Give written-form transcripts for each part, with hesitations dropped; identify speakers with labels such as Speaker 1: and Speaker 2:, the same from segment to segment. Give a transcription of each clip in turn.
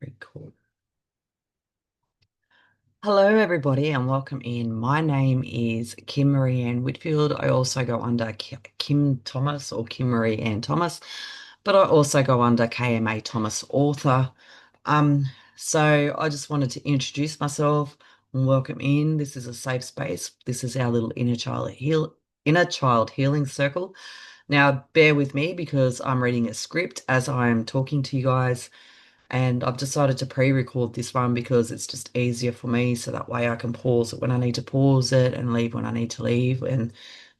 Speaker 1: Record. Hello, everybody, and welcome in. My name is Kim Marie Ann Whitfield. I also go under Kim Thomas or Kim Marie Ann Thomas, but I also go under KMA Thomas Author. Um, so I just wanted to introduce myself and welcome in. This is a safe space. This is our little inner child healing circle. Now, bear with me because I'm reading a script as I'm talking to you guys. And I've decided to pre-record this one because it's just easier for me. So that way I can pause it when I need to pause it and leave when I need to leave and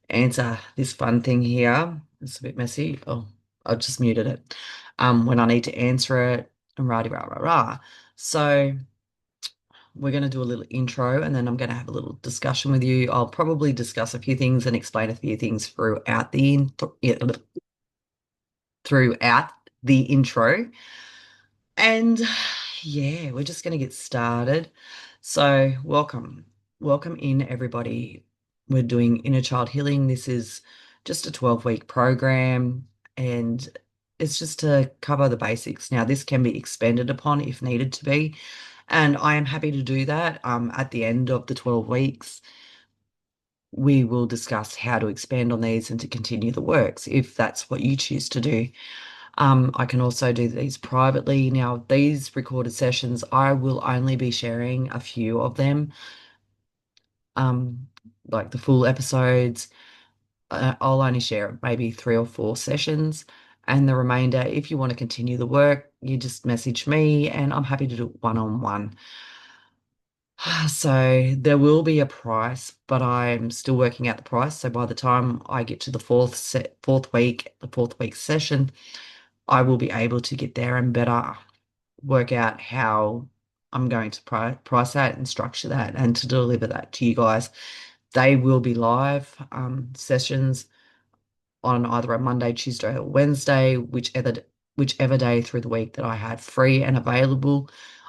Speaker 1: answer this fun thing here. It's a bit messy. Oh, I've just muted it. When I need to answer it and rah rah rah rah. So we're going to do a little intro and then I'm going to have a little discussion with you. I'll probably discuss a few things and explain a few things throughout the intro. And yeah, we're just going to get started. So, welcome in, everybody. We're doing inner child healing. This is just a 12-week program, and it's just to cover the basics. Now, this can be expanded upon if needed to be, and I am happy to do that. At the end of the 12 weeks, we will discuss how to expand on these and to continue the works if that's what you choose to do. I can also do these privately. Now, these recorded sessions, I will only be sharing a few of them, um, like the full episodes. I'll only share maybe 3 or 4 sessions, and the remainder, if you want to continue the work, you just message me, and I'm happy to do one-on-one. So there will be a price, but I'm still working out the price. So by the time I get to the fourth week session, I will be able to get there and better work out how I'm going to price that and structure that and to deliver that to you guys. They will be live sessions on either a Monday, Tuesday, or Wednesday, whichever day through the week that I have free and available.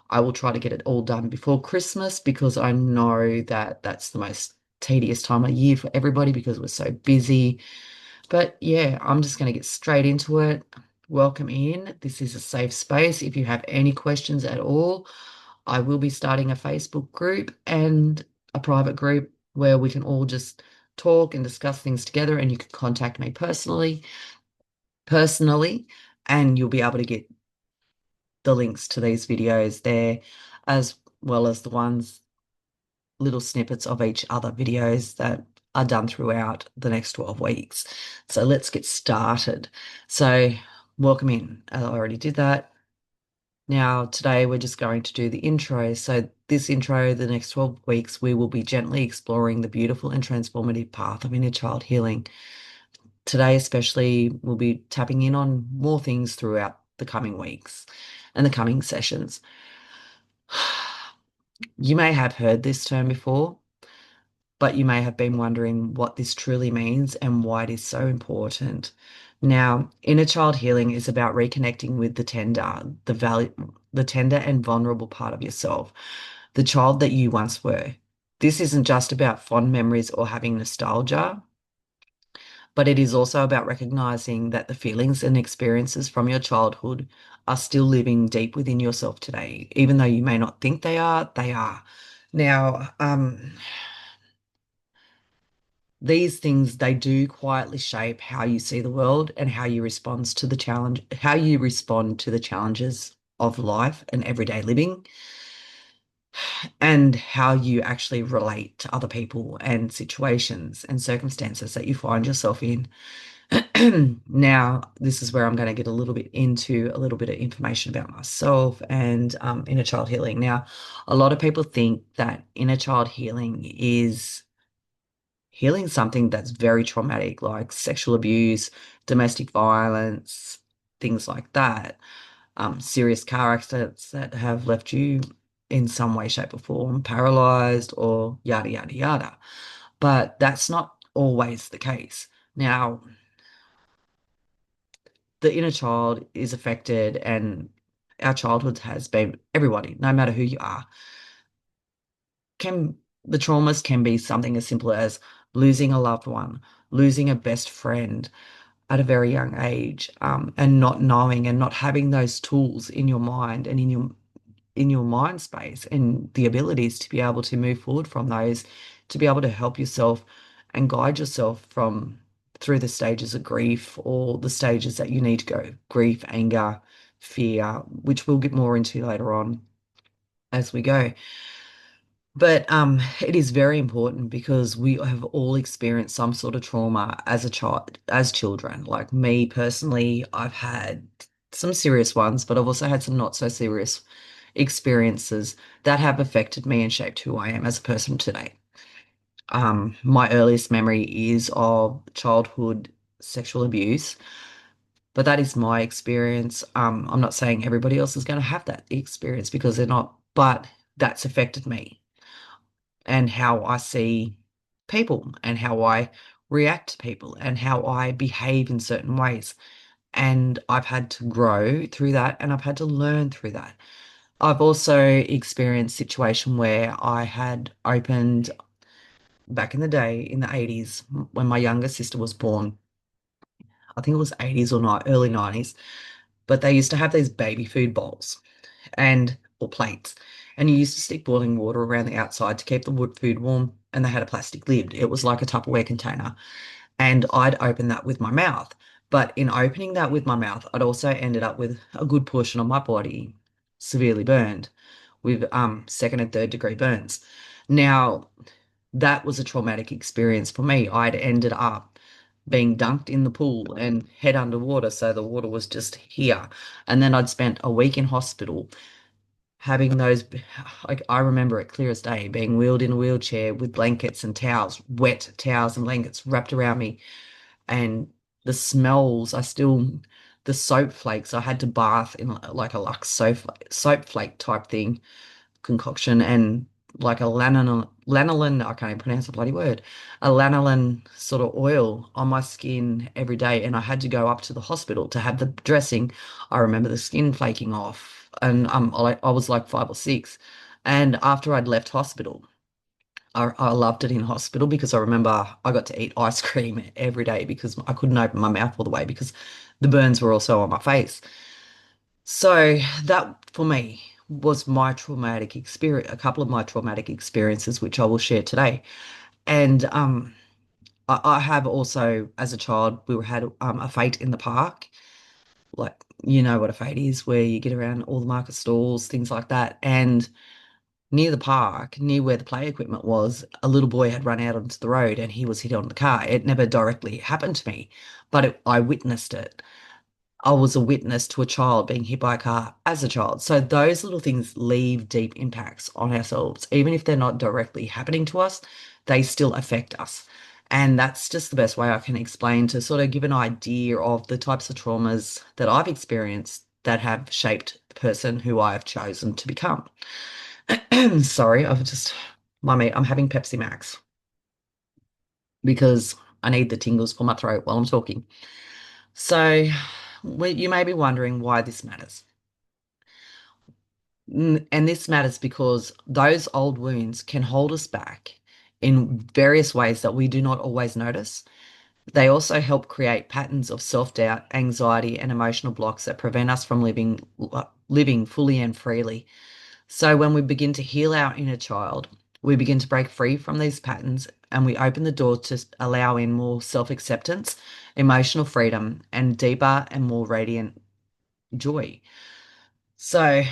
Speaker 1: I will try to get it all done before Christmas because I know that that's the most tedious time of year for everybody because we're so busy. But yeah, I'm just going to get straight into it. Welcome in. This is a safe space. If you have any questions at all, I will be starting a Facebook group and a private group where we can all just talk and discuss things together, and you can contact me personally, and you'll be able to get the links to these videos there, as well as the ones, little snippets of each other videos that are done throughout the next 12 weeks. So let's get started. So welcome in. I already did that. Now, today we're just going to do the intro. So this intro, the next 12 weeks, we will be gently exploring the beautiful and transformative path of inner child healing. Today, especially, we'll be tapping in on more things throughout the coming weeks and the coming sessions. You may have heard this term before, but you may have been wondering what this truly means and why it is so important. Now, inner child healing is about reconnecting with the tender and vulnerable part of yourself, the child that you once were. This isn't just about fond memories or having nostalgia, but it is also about recognizing that the feelings and experiences from your childhood are still living deep within yourself today. Even though you may not think they are, they are. Now, these things, they do quietly shape how you see the world and how you respond to the challenges of life and everyday living, and how you actually relate to other people and situations and circumstances that you find yourself in. Now, this is where I'm going to get a little bit into a little bit of information about myself and inner child healing. Now, a lot of people think that inner child healing is healing something that's very traumatic, like sexual abuse, domestic violence, things like that, serious car accidents that have left you in some way, shape, or form paralyzed or yada, yada, yada. But that's not always the case. Now, the inner child is affected, and our childhood has been everybody, no matter who you are. Can the traumas can be something as simple as losing a loved one, losing a best friend at a very young age, and not knowing and not having those tools in your mind and in your in your mind space and the abilities to be able to move forward from those, to be able to help yourself and guide yourself from through the stages of grief or the stages that you need to go, grief, anger, fear, which we'll get more into later on as we go. But it is very important because we have all experienced some sort of trauma as a child, as children. Like me personally, I've had some serious ones, but I've also had some not so serious experiences that have affected me and shaped who I am as a person today. My earliest memory is of childhood sexual abuse, but that is my experience. I'm not saying everybody else is going to have that experience because they're not, but that's affected me and how I see people and how I react to people and how I behave in certain ways. And I've had to grow through that and I've had to learn through that. I've also experienced situation where I had opened back in the day in the 80s when my younger sister was born. I think it was 80s or not, early 90s, but they used to have these baby food bowls and or plates. And you used to stick boiling water around the outside to keep the wood food warm, and they had a plastic lid. It was like a Tupperware container. And I'd open that with my mouth. But in opening that with my mouth, I'd also ended up with a good portion of my body severely burned with second and third degree burns. Now, that was a traumatic experience for me. I'd ended up being dunked in the pool and head underwater, so the water was just here. And then I'd spent a week in hospital having those, like I remember it clear as day, being wheeled in a wheelchair with blankets and towels, wet towels and blankets wrapped around me. And the smells, the soap flakes, I had to bath in like a Lux soap flake type thing concoction and like a lanolin, I can't even pronounce the bloody word, a lanolin sort of oil on my skin every day. And I had to go up to the hospital to have the dressing. I remember the skin flaking off and I was like 5 or 6. And after I'd left hospital, I loved it in hospital because I remember I got to eat ice cream every day because I couldn't open my mouth all the way because the burns were also on my face. So that for me was my traumatic experience, a couple of my traumatic experiences, which I will share today. And I have also, as a child, we had a fete in the park. Like, you know what a fete is, where you get around all the market stalls, things like that. And near the park, near where the play equipment was, a little boy had run out onto the road and he was hit on the car. It never directly happened to me, but I witnessed it. I was a witness to a child being hit by a car as a child. So those little things leave deep impacts on ourselves. Even if they're not directly happening to us, they still affect us. And that's just the best way I can explain to sort of give an idea of the types of traumas that I've experienced that have shaped the person who I have chosen to become. Sorry, I'm having Pepsi Max because I need the tingles for my throat while I'm talking. So, you may be wondering why this matters. And this matters because those old wounds can hold us back in various ways that we do not always notice. They also help create patterns of self-doubt, anxiety, and emotional blocks that prevent us from living fully and freely. So when we begin to heal our inner child, we begin to break free from these patterns and we open the door to allow in more self-acceptance, emotional freedom, and deeper and more radiant joy. So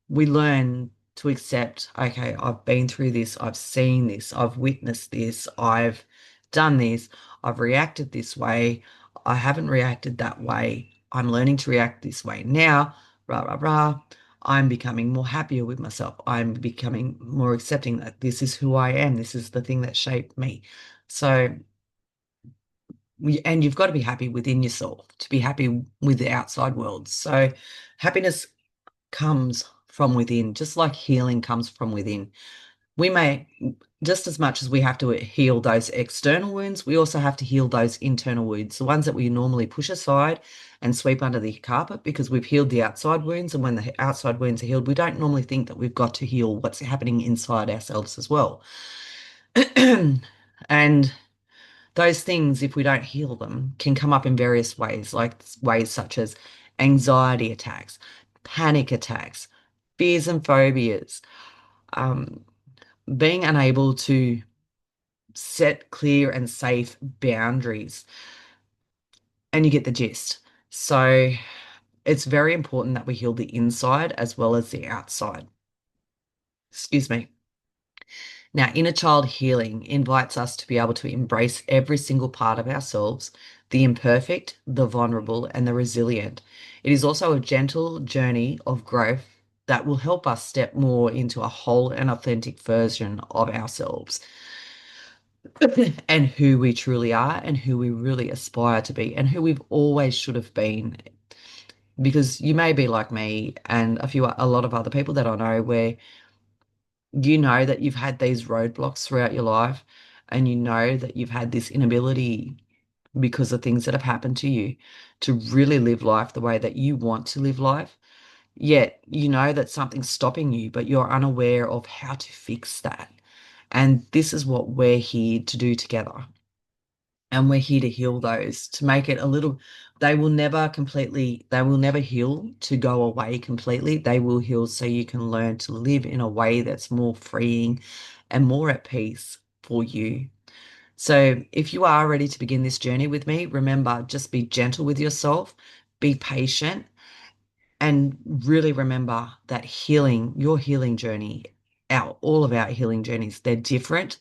Speaker 1: we learn to accept, okay, I've been through this, I've seen this, I've witnessed this, I've done this, I've reacted this way, I haven't reacted that way, I'm learning to react this way now, rah, rah, rah. I'm becoming more happier with myself. I'm becoming more accepting that this is who I am. This is the thing that shaped me. So, and you've got to be happy within yourself to be happy with the outside world. So, happiness comes from within, just like healing comes from within. We may, just as much as we have to heal those external wounds, we also have to heal those internal wounds, the ones that we normally push aside and sweep under the carpet because we've healed the outside wounds. And when the outside wounds are healed, we don't normally think that we've got to heal what's happening inside ourselves as well. And those things, if we don't heal them, can come up in various ways, like ways such as anxiety attacks, panic attacks, fears and phobias, um, being unable to set clear and safe boundaries, and you get the gist. So it's very important that we heal the inside as well as the outside. Excuse me. Now, inner child healing invites us to be able to embrace every single part of ourselves, the imperfect, the vulnerable, and the resilient. It is also a gentle journey of growth that will help us step more into a whole and authentic version of ourselves and who we truly are and who we really aspire to be and who we've always should have been. Because you may be like me and a lot of other people that I know where you know that you've had these roadblocks throughout your life and you know that you've had this inability because of things that have happened to you to really live life the way that you want to live life. Yet you know that something's stopping you, but you're unaware of how to fix that. And this is what we're here to do together. And we're here to heal those, to make it a little, they will never heal to go away completely. They will heal so you can learn to live in a way that's more freeing and more at peace for you. So if you are ready to begin this journey with me, remember, just be gentle with yourself, be patient, and really remember that your healing journey, all of our healing journeys, they're different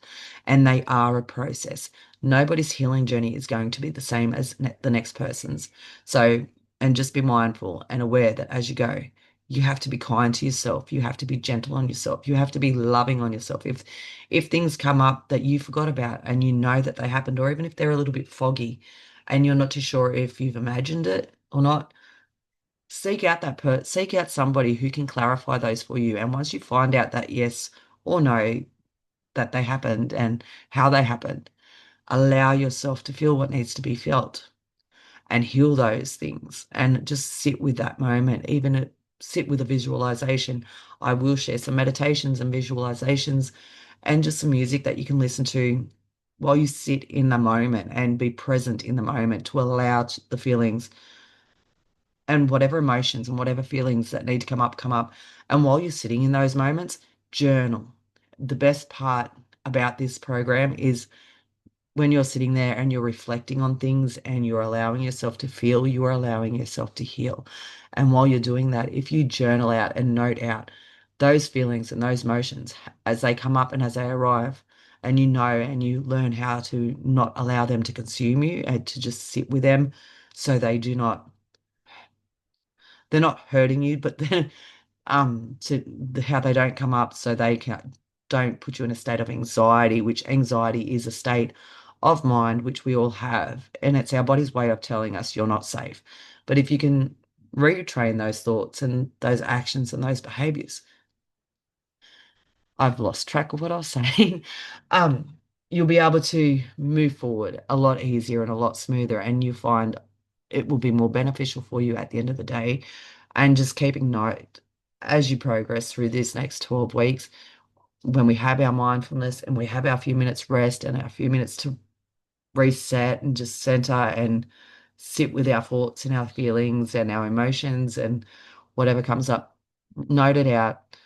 Speaker 1: and they are a process. Nobody's healing journey is going to be the same as the next person's. So, and just be mindful and aware that as you go, you have to be kind to yourself. You have to be gentle on yourself. You have to be loving on yourself. If things come up that you forgot about and you know that they happened, or even if they're a little bit foggy and you're not too sure if you've imagined it or not, seek out somebody who can clarify those for you. And once you find out that yes or no, that they happened and how they happened, allow yourself to feel what needs to be felt and heal those things and just sit with that moment, sit with a visualization. I will share some meditations and visualizations and just some music that you can listen to while you sit in the moment and be present in the moment to allow the feelings and whatever emotions and whatever feelings that need to come up, come up. And while you're sitting in those moments, journal. The best part about this program is when you're sitting there and you're reflecting on things and you're allowing yourself to feel, you are allowing yourself to heal. And while you're doing that, if you journal out and note out those feelings and those emotions as they come up and as they arrive, and you know, and you learn how to not allow them to consume you and to just sit with them so they're not hurting you, but then how they don't come up so don't put you in a state of anxiety, which anxiety is a state of mind which we all have, and it's our body's way of telling us you're not safe. But if you can retrain those thoughts and those actions and those behaviors, I've lost track of what I was saying. You'll be able to move forward a lot easier and a lot smoother, and you find it will be more beneficial for you at the end of the day. And just keeping note as you progress through this next 12 weeks, when we have our mindfulness and we have our few minutes rest and our few minutes to reset and just center and sit with our thoughts and our feelings and our emotions and whatever comes up, note it out,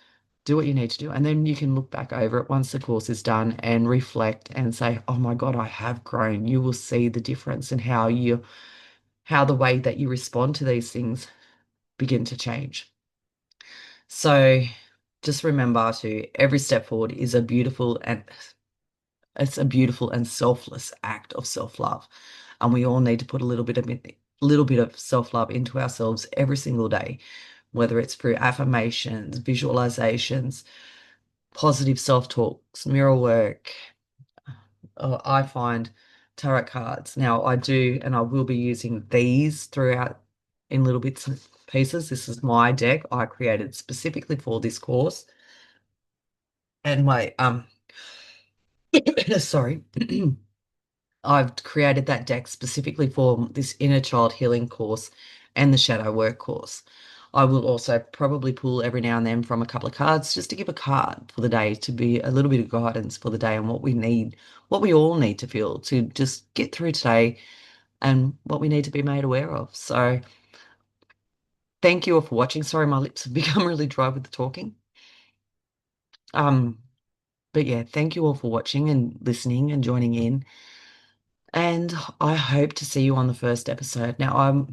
Speaker 1: do what you need to do. And then you can look back over it once the course is done and reflect and say, oh my God, I have grown. You will see the difference in how the way that you respond to these things begin to change. So just remember to every step forward is a beautiful and it's a beautiful and selfless act of self-love. And we all need to put a little bit of self-love into ourselves every single day, whether it's through affirmations, visualizations, positive self-talks, mirror work. I find tarot cards. Now I do, and I will be using these throughout in little bits and pieces. This is my deck I created specifically for this course. And my sorry. I've created that deck specifically for this inner child healing course and the shadow work course. I will also probably pull every now and then from a couple of cards just to give a card for the day to be a little bit of guidance for the day and what we need, what we all need to feel to just get through today and what we need to be made aware of. So thank you all for watching. Sorry, my lips have become really dry with the talking. Um, but yeah, thank you all for watching and listening and joining in. And I hope to see you on the first episode. Now,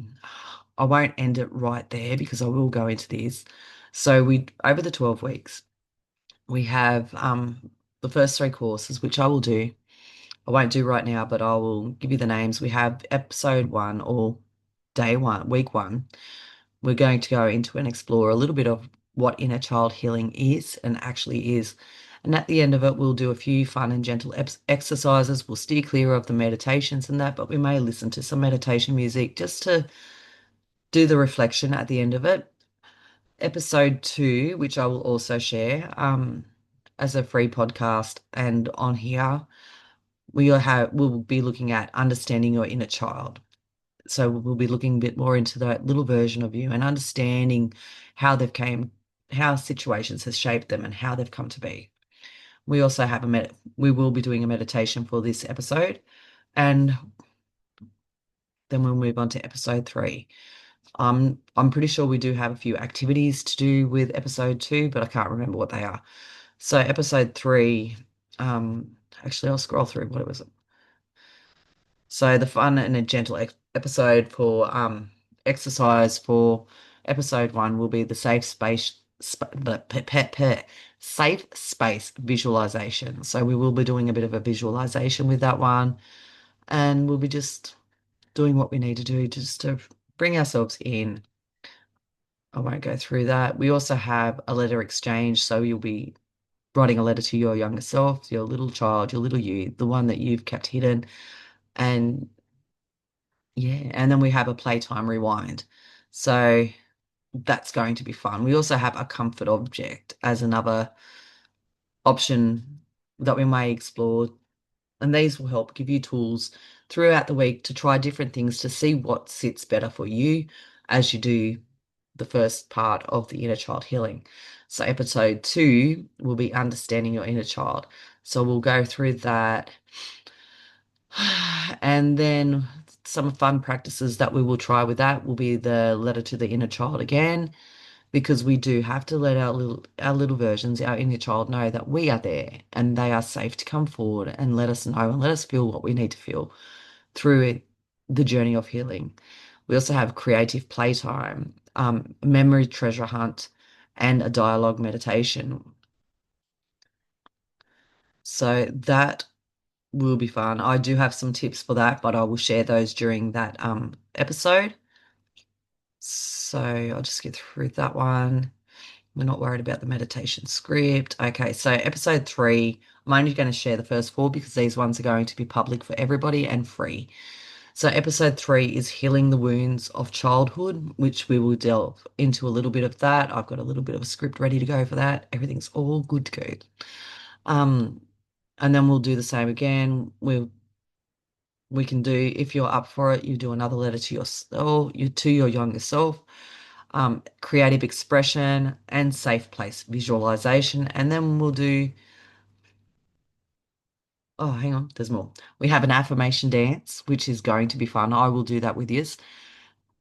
Speaker 1: I won't end it right there because I will go into this. So we over the 12 weeks, we have the first three courses, which I will do. I won't do right now, but I will give you the names. We have episode one or day one, week one. We're going to go into and explore a little bit of what inner child healing is and actually is. And at the end of it, we'll do a few fun and gentle exercises. We'll steer clear of the meditations and that, but we may listen to some meditation music just to do the reflection at the end of it. Episode two, which I will also share as a free podcast, and on here we'll be looking at understanding your inner child. So we'll be looking a bit more into that little version of you and understanding how how situations has shaped them and how they've come to be. We also have we will be doing a meditation for this episode, and then we'll move on to episode three. I'm pretty sure we do have a few activities to do with episode two, but I can't remember what they are. So episode three, actually I'll scroll through what it was. So the fun and a gentle episode for exercise for episode one will be the safe space visualization. So we will be doing a bit of a visualization with that one, and we'll be just doing what we need to do just to bring ourselves in. I won't go through that. We also have a letter exchange, so you'll be writing a letter to your younger self, your little child, your little you, the one that you've kept hidden, and yeah, and then we have a playtime rewind. So that's going to be fun. We also have a comfort object as another option that we may explore. And these will help give you tools throughout the week to try different things to see what sits better for you as you do the first part of the inner child healing. So episode two will be understanding your inner child. So we'll go through that. And then some fun practices that we will try with that will be the letter to the inner child again, because we do have to let our little versions, our inner child, know that we are there and they are safe to come forward and let us know and let us feel what we need to feel through the journey of healing. We also have creative playtime, memory treasure hunt, and a dialogue meditation. So that will be fun. I do have some tips for that, but I will share those during that episode. So I'll just get through that one. We're not worried about the meditation script. Okay, so episode three, I'm only going to share the first four because these ones are going to be public for everybody and free. So episode three is healing the wounds of childhood, which we will delve into a little bit of that. I've got a little bit of a script ready to go for that. Everything's all good to go. Um, and then we'll do the same again. We can do, if you're up for it, you do another letter to yourself, to your younger self, creative expression, and safe place visualization. And then we'll do, oh, hang on, there's more. We have an affirmation dance, which is going to be fun. I will do that with you.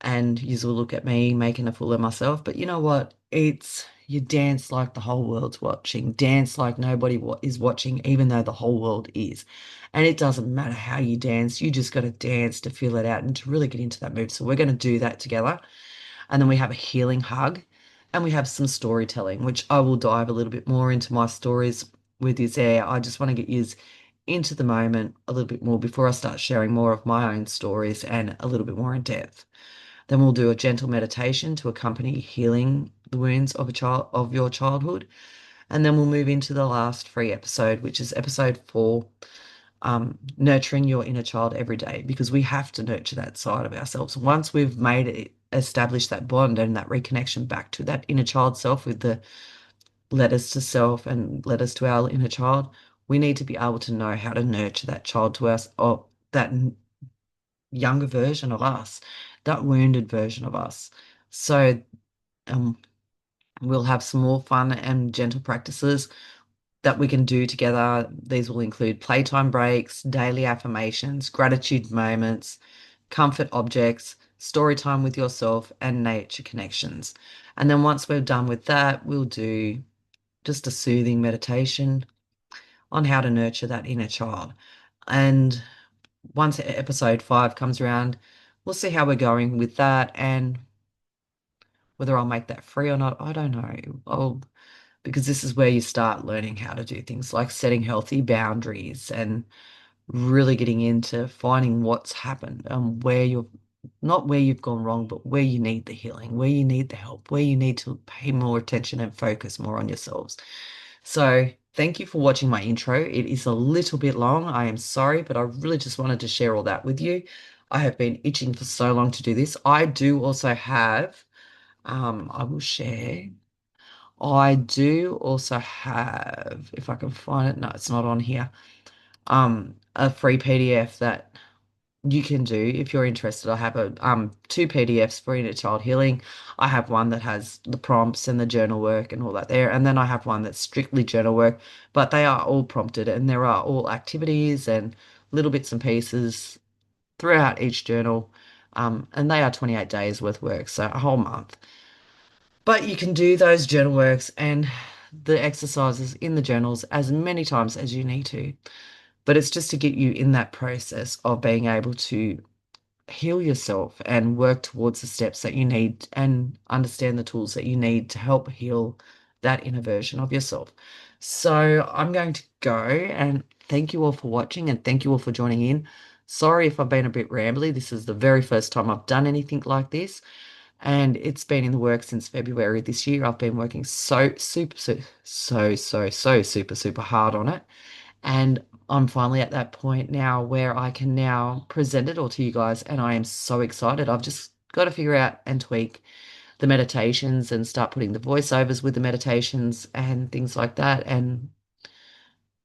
Speaker 1: And you will look at me making a fool of myself. But you know what? It's you dance like the whole world's watching, dance like nobody is watching, even though the whole world is. And it doesn't matter how you dance, you just got to dance to feel it out and to really get into that mood. So we're going to do that together. And then we have a healing hug and we have some storytelling, which I will dive a little bit more into my stories with you there. I just want to get you into the moment a little bit more before I start sharing more of my own stories and a little bit more in depth. Then we'll do a gentle meditation to accompany healing the wounds of your childhood. And then we'll move into the last free episode, which is episode four, nurturing your inner child every day, because we have to nurture that side of ourselves. Once we've made it, established that bond and that reconnection back to that inner child self with the letters to self and letters to our inner child, we need to be able to know how to nurture that child to us, or that younger version of us, that wounded version of us. So um, we'll have some more fun and gentle practices that we can do together. These will include playtime breaks, daily affirmations, gratitude moments, comfort objects, story time with yourself, and nature connections. And then once we're done with that, we'll do just a soothing meditation on how to nurture that inner child. And once episode 5 comes around, we'll see how we're going with that and whether I'll make that free or not. I don't know. Because this is where you start learning how to do things like setting healthy boundaries and really getting into finding what's happened and where you're not where you've gone wrong, but where you need the healing, where you need the help, where you need to pay more attention and focus more on yourselves. So, thank you for watching my intro. It is a little bit long. I am sorry, but I really just wanted to share all that with you. I have been itching for so long to do this. I do also have, I will share. I do also have, if I can find it, no, it's not on here, a free PDF that you can do if you're interested. I have a two PDFs for inner child healing. I have one that has the prompts and the journal work and all that there, and then I have one that's strictly journal work, but they are all prompted and there are all activities and little bits and pieces throughout each journal. And they are 28 days worth of work, so a whole month. But you can do those journal works and the exercises in the journals as many times as you need to. But it's just to get you in that process of being able to heal yourself and work towards the steps that you need and understand the tools that you need to help heal that inner version of yourself. So I'm going to go and thank you all for watching and thank you all for joining in. Sorry if I've been a bit rambly. This is the very first time I've done anything like this. And it's been in the works since February this year. I've been working so super, super hard on it. And I'm finally at that point now where I can now present it all to you guys. And I am so excited. I've just got to figure out and tweak the meditations and start putting the voiceovers with the meditations and things like that. And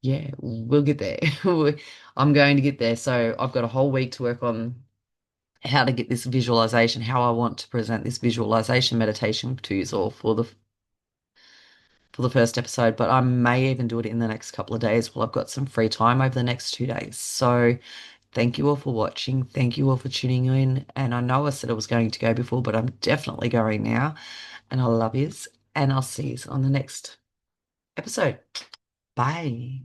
Speaker 1: yeah, we'll get there. I'm going to get there. So I've got a whole week to work on how to get this visualization, how I want to present this visualization meditation to you all for the first episode, but I may even do it in the next couple of days while I've got some free time over the next 2 days. So thank you all for watching. Thank you all for tuning in. And I know I said I was going to go before, but I'm definitely going now. And I love yous. And I'll see you on the next episode. Bye.